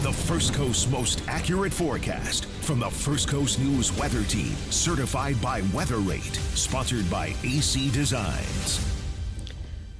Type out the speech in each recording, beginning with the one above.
The First Coast's most accurate forecast from the First Coast News Weather Team, certified by Weather Rate, sponsored by AC Designs.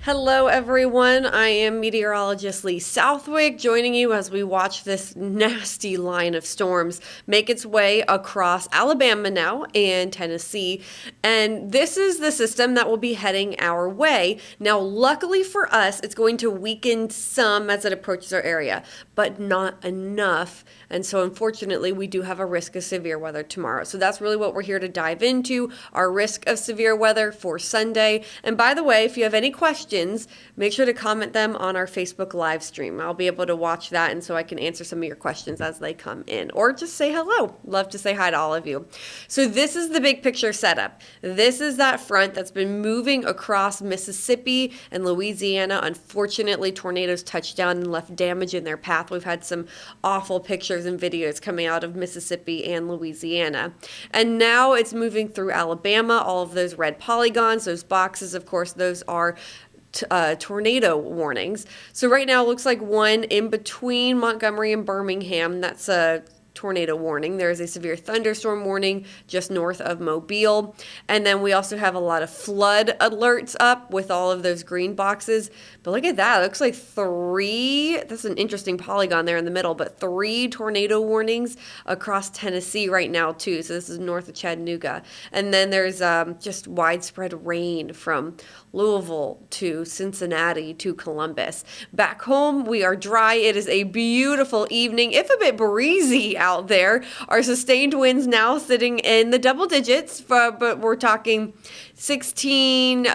Hello, everyone. I am meteorologist Lee Southwick, joining you as we watch this nasty line of storms make its way across Alabama now and Tennessee. And this is the system that will be heading our way. Now, luckily for us, it's going to weaken some as it approaches our area, but not enough. And so, unfortunately, we do have a risk of severe weather tomorrow. So that's really what we're here to dive into, our risk of severe weather for Sunday. And by the way, if you have any questions, make sure to comment them on our Facebook live stream. I'll be able to watch that, and so I can answer some of your questions as they come in, or just say hello. Love to say hi to all of you. So this is the big picture setup. This is that front that's been moving across Mississippi and Louisiana. Unfortunately, tornadoes touched down and left damage in their path. We've had some awful pictures and videos coming out of Mississippi and Louisiana. And now it's moving through Alabama. All of those red polygons, those boxes, of course, those are tornado warnings. So right now it looks like one in between Montgomery and Birmingham. That's a tornado warning. There is a severe thunderstorm warning just north of Mobile. And then we also have a lot of flood alerts up with all of those green boxes. But look at that. It looks like that's an interesting polygon there in the middle, but 3 tornado warnings across Tennessee right now too. So this is north of Chattanooga. And then there's just widespread rain from Louisville to Cincinnati to Columbus. Back home, we are dry. It is a beautiful evening, if a bit breezy out there. Our sustained winds now sitting in the double digits, but we're talking 16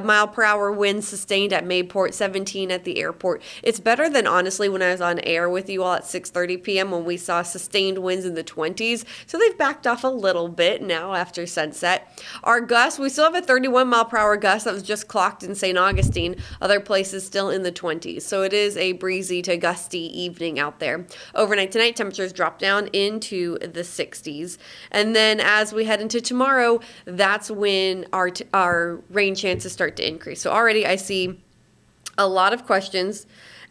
mile per hour winds sustained at Mayport, 17 at the airport. It's better than, honestly, when I was on air with you all at 6:30 p.m. when we saw sustained winds in the 20s. So they've backed off a little bit now after sunset. Our gusts, we still have a 31 mile per hour gust that was just clocked in St. Augustine. Other places still in the 20s. So it is a breezy to gusty evening out there. Overnight tonight, temperatures drop down into the 60s. And then as we head into tomorrow, that's when our rain chances start to increase. So already I see a lot of questions,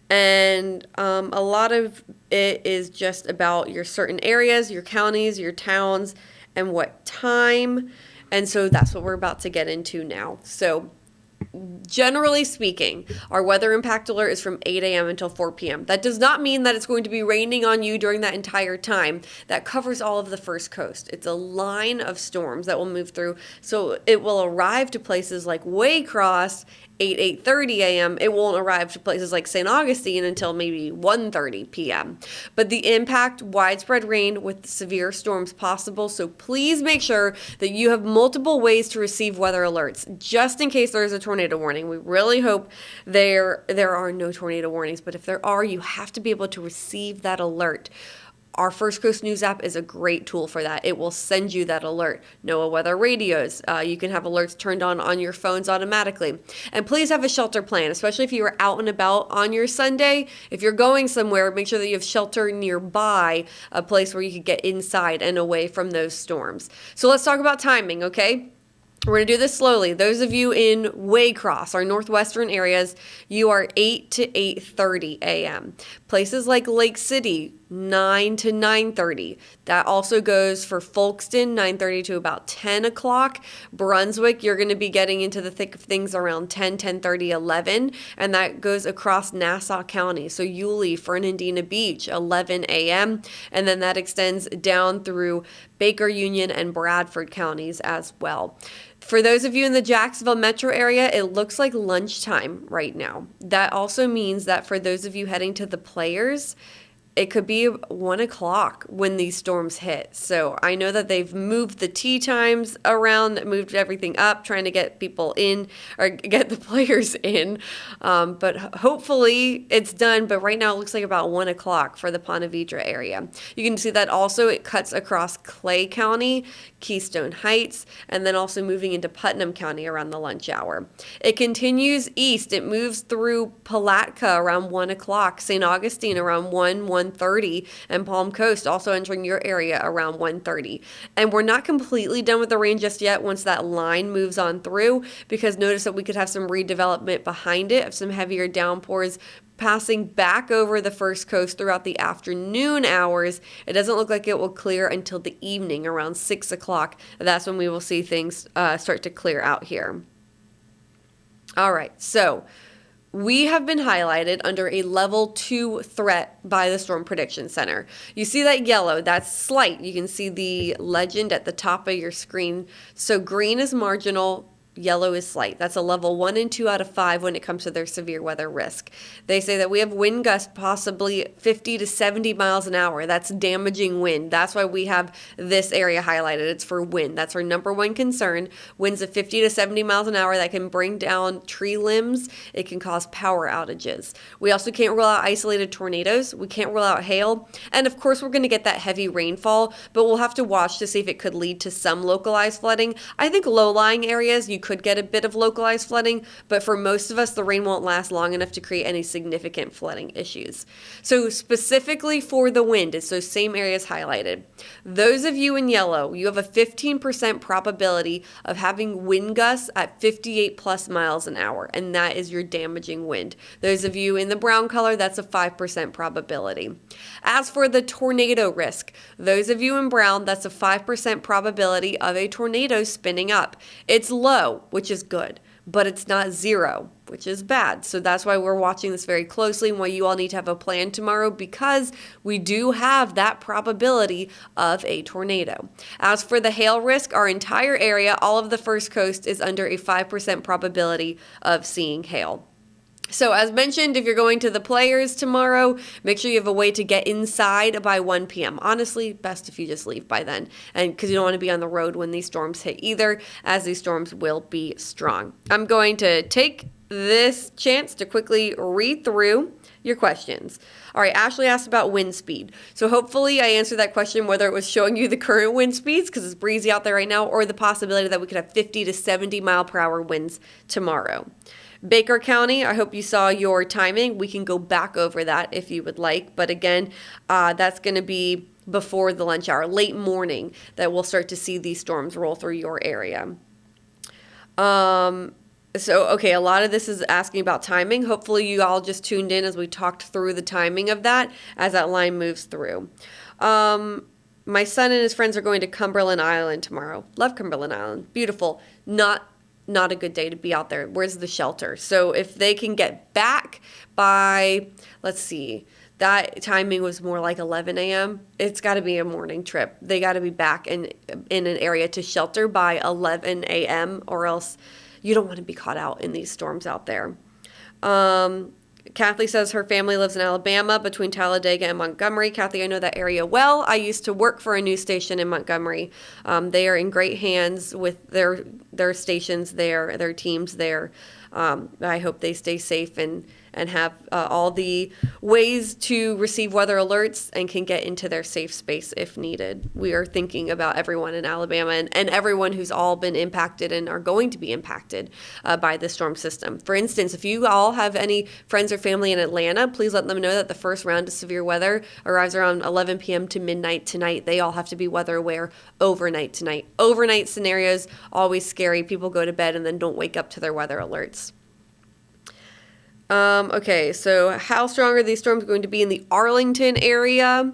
and a lot of it is just about your certain areas, your counties, your towns, and what time. And so that's what we're about to get into now. So generally speaking, our weather impact alert is from 8 a.m. until 4 p.m. That does not mean that it's going to be raining on you during that entire time. That covers all of the First Coast. It's a line of storms that will move through. So it will arrive to places like Waycross 8:30 a.m. It won't arrive to places like St. Augustine until maybe 1:30 p.m. But the impact, widespread rain with severe storms possible. So please make sure that you have multiple ways to receive weather alerts, just in case there is a tornado warning. We really hope there are no tornado warnings, but if there are, you have to be able to receive that alert. Our First Coast News app is a great tool for that. It will send you that alert. NOAA weather radios. You can have alerts turned on your phones automatically. And please have a shelter plan, especially if you are out and about on your Sunday. If you're going somewhere, make sure that you have shelter nearby, a place where you can get inside and away from those storms. So let's talk about timing, okay? We're going to do this slowly. Those of you in Waycross, our northwestern areas, you are 8 to 8:30 a.m. Places like Lake City, 9 to 9:30. That also goes for Folkston, 9:30 to about 10 o'clock. Brunswick, you're going to be getting into the thick of things around 10, 10:30, 11. And that goes across Nassau County. So Yulee, Fernandina Beach, 11 a.m. And then that extends down through Baker Union and Bradford counties as well. For those of you in the Jacksonville metro area, it looks like lunchtime right now. That also means that for those of you heading to the Players, it could be 1 o'clock when these storms hit. So I know that they've moved the tee times around, moved everything up, trying to get people in or get the players in. But hopefully it's done. But right now it looks like about 1 o'clock for the Ponte Vedra area. You can see that also it cuts across Clay County, Keystone Heights, and then also moving into Putnam County around the lunch hour. It continues east. It moves through Palatka around 1 o'clock, St. Augustine around 1 1:30, and Palm Coast also entering your area around 1:30. And we're not completely done with the rain just yet once that line moves on through, because notice that we could have some redevelopment behind it of some heavier downpours passing back over the First Coast throughout the afternoon hours. It doesn't look like it will clear until the evening around 6 o'clock. That's when we will see things start to clear out here. All right, so we have been highlighted under a level 2 threat by the Storm Prediction Center. You see that yellow, that's slight. You can see the legend at the top of your screen. So green is marginal, yellow is slight. That's a level 1 and 2 out of 5 when it comes to their severe weather risk. They say that we have wind gusts possibly 50 to 70 miles an hour. That's damaging wind. That's why we have this area highlighted. It's for wind. That's our number one concern. Winds of 50 to 70 miles an hour that can bring down tree limbs. It can cause power outages. We also can't rule out isolated tornadoes. We can't rule out hail. And of course, we're going to get that heavy rainfall, but we'll have to watch to see if it could lead to some localized flooding. I think low-lying areas, you could get a bit of localized flooding, but for most of us, the rain won't last long enough to create any significant flooding issues. So specifically for the wind, it's those same areas highlighted. Those of you in yellow, you have a 15% probability of having wind gusts at 58 plus miles an hour, and that is your damaging wind. Those of you in the brown color, that's a 5% probability. As for the tornado risk, those of you in brown, that's a 5% probability of a tornado spinning up. It's low, which is good, but it's not zero, which is bad. So that's why we're watching this very closely and why you all need to have a plan tomorrow, because we do have that probability of a tornado. As for the hail risk, our entire area, all of the First Coast, is under a 5% probability of seeing hail. So as mentioned, if you're going to the Players tomorrow, make sure you have a way to get inside by 1 p.m. Honestly, best if you just leave by then, and because you don't want to be on the road when these storms hit either, as these storms will be strong. I'm going to take this chance to quickly read through your questions. All right, Ashley asked about wind speed. So hopefully I answered that question, whether it was showing you the current wind speeds, because it's breezy out there right now, or the possibility that we could have 50 to 70 mile per hour winds tomorrow. Baker County, I hope you saw your timing. We can go back over that if you would like. But again, that's going to be before the lunch hour, late morning, that we'll start to see these storms roll through your area. Okay, a lot of this is asking about timing. Hopefully you all just tuned in as we talked through the timing of that as that line moves through. My son and his friends are going to Cumberland Island tomorrow. Love Cumberland Island. Beautiful. Not a good day to be out there. Where's the shelter? So if they can get back by, let's see, that timing was more like 11 a.m. It's got to be a morning trip. They got to be back in an area to shelter by 11 a.m. or else you don't want to be caught out in these storms out there. Kathy says her family lives in Alabama between Talladega and Montgomery. Kathy, I know that area well. I used to work for a news station in Montgomery. They are in great hands with their stations there, their teams there. I hope they stay safe and have all the ways to receive weather alerts and can get into their safe space if needed. We are thinking about everyone in Alabama and everyone who's all been impacted and are going to be impacted by the storm system. For instance, if you all have any friends or family in Atlanta, please let them know that the first round of severe weather arrives around 11 p.m. to midnight tonight. They all have to be weather aware overnight tonight. Overnight scenarios, always scary. People go to bed and then don't wake up to their weather alerts. Okay, so how strong are these storms going to be in the Arlington area?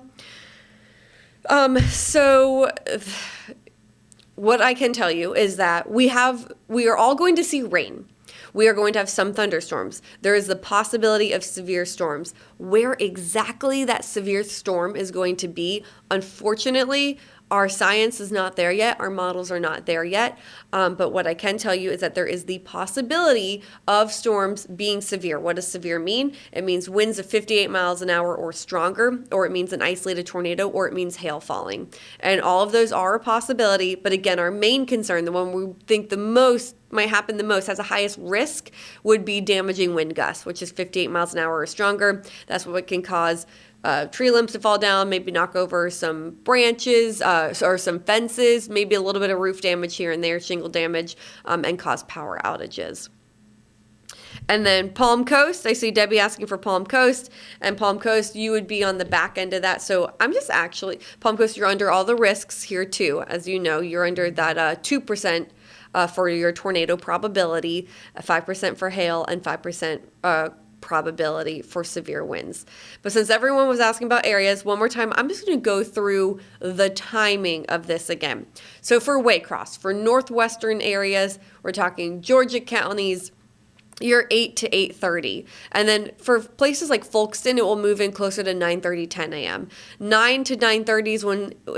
So what I can tell you is that we are all going to see rain. We are going to have some thunderstorms. There is the possibility of severe storms. Where exactly that severe storm is going to be, unfortunately, our science is not there yet. Our models are not there yet. But what I can tell you is that there is the possibility of storms being severe. What does severe mean? It means winds of 58 miles an hour or stronger, or it means an isolated tornado, or it means hail falling. And all of those are a possibility. But again, our main concern, the one we think the most might happen the most, has the highest risk, would be damaging wind gusts, which is 58 miles an hour or stronger. That's what can cause tree limbs to fall down, maybe knock over some branches or some fences, maybe a little bit of roof damage here and there, shingle damage, and cause power outages. And then Palm Coast, I see Debbie asking for Palm Coast. And Palm Coast, you would be on the back end of that. So I'm just actually, Palm Coast, you're under all the risks here too. As you know, you're under that 2% for your tornado probability, 5% for hail, and 5% probability for severe winds. But since everyone was asking about areas, one more time, I'm just going to go through the timing of this again. So for Waycross, for northwestern areas, we're talking Georgia counties, you're 8 to 8:30. And then for places like Folkston, it will move in closer to 9:30, 10 a.m. 9 to 9:30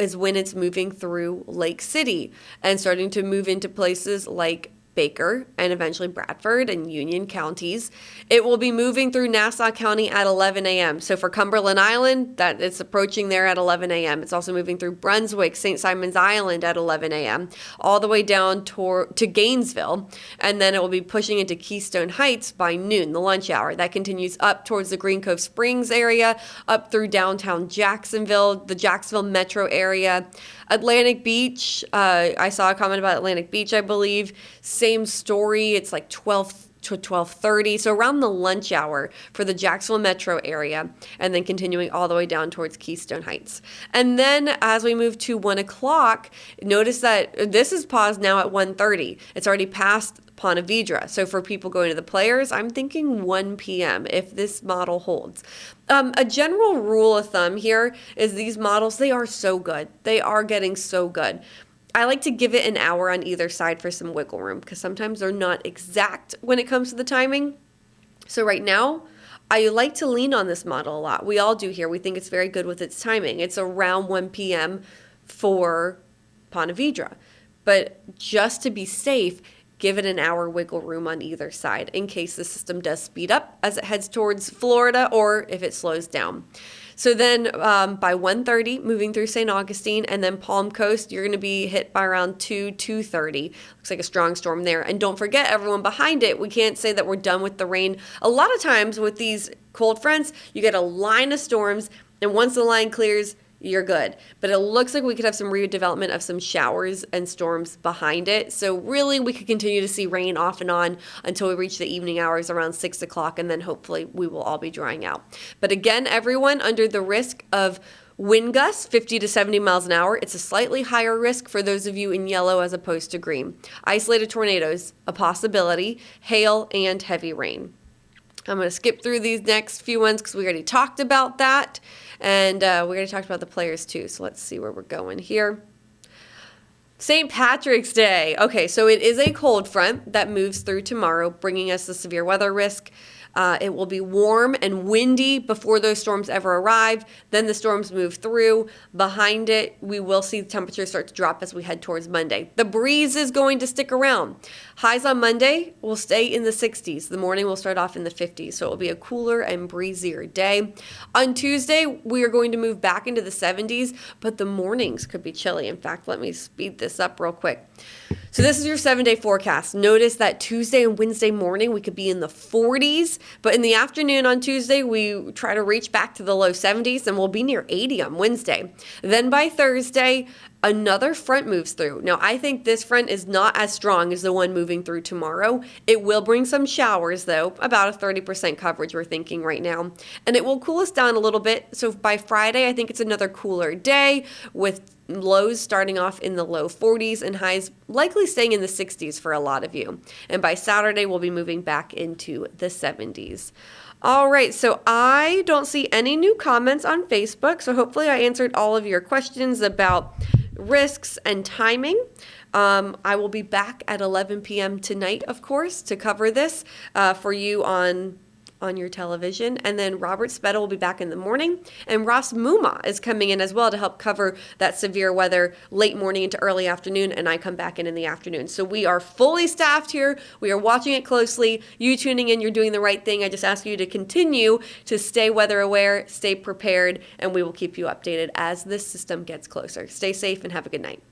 is when it's moving through Lake City and starting to move into places like Baker and eventually Bradford and Union counties. It will be moving through Nassau County at 11 a.m. So for Cumberland Island, that it's approaching there at 11 a.m. It's also moving through Brunswick, St. Simon's Island at 11 a.m., all the way down to Gainesville. And then it will be pushing into Keystone Heights by noon, the lunch hour. That continues up towards the Green Cove Springs area, up through downtown Jacksonville, the Jacksonville metro area. Atlantic Beach, I saw a comment about Atlantic Beach, I believe. Same story. It's like 12 to 12:30. So around the lunch hour for the Jacksonville metro area, and then continuing all the way down towards Keystone Heights. And then as we move to 1 o'clock, notice that this is paused now at 1:30. It's already past Ponte Vedra. So for people going to the Players, I'm thinking 1 p.m. if this model holds. A general rule of thumb here is these models, they are so good. They are getting so good. I like to give it an hour on either side for some wiggle room because sometimes they're not exact when it comes to the timing. So right now, I like to lean on this model a lot. We all do here. We think it's very good with its timing. It's around 1 p.m. for Ponte Vedra. But just to be safe, give it an hour wiggle room on either side in case the system does speed up as it heads towards Florida or if it slows down. So then by 1:30, moving through St. Augustine, and then Palm Coast, you're going to be hit by around 2:30. Looks like a strong storm there. And don't forget, everyone behind it, we can't say that we're done with the rain. A lot of times with these cold fronts, you get a line of storms, and once the line clears, you're good. But it looks like we could have some redevelopment of some showers and storms behind it. So really, we could continue to see rain off and on until we reach the evening hours around 6 o'clock, and then hopefully we will all be drying out. But again, everyone under the risk of wind gusts, 50 to 70 miles an hour. It's a slightly higher risk for those of you in yellow as opposed to green. Isolated tornadoes, a possibility, hail, and heavy rain. I'm going to skip through these next few ones because we already talked about that. And we already talked about the Players too. So let's see where we're going here. St. Patrick's Day. Okay, so it is a cold front that moves through tomorrow, bringing us the severe weather risk. It will be warm and windy before those storms ever arrive. Then the storms move through. Behind it, we will see the temperatures start to drop as we head towards Monday. The breeze is going to stick around. Highs on Monday will stay in the 60s. The morning will start off in the 50s, so it will be a cooler and breezier day. On Tuesday, we are going to move back into the 70s, but the mornings could be chilly. In fact, let me speed this up real quick. So this is your 7-day forecast. Notice that Tuesday and Wednesday morning, we could be in the 40s, but in the afternoon on Tuesday, we try to reach back to the low 70s, and we'll be near 80 on Wednesday. Then by Thursday, another front moves through. Now, I think this front is not as strong as the one moving through tomorrow. It will bring some showers, though, about a 30% coverage we're thinking right now. And it will cool us down a little bit. So by Friday, I think it's another cooler day with lows starting off in the low 40s and highs likely staying in the 60s for a lot of you. And by Saturday, we'll be moving back into the 70s. All right, so I don't see any new comments on Facebook, so hopefully I answered all of your questions about risks and timing. I will be back at 11 p.m. tonight, of course, to cover this for you on your television. And then Robert Spetta will be back in the morning. And Ross Muma is coming in as well to help cover that severe weather late morning into early afternoon. And I come back in the afternoon. So we are fully staffed here. We are watching it closely. You tuning in, you're doing the right thing. I just ask you to continue to stay weather aware, stay prepared, and we will keep you updated as this system gets closer. Stay safe and have a good night.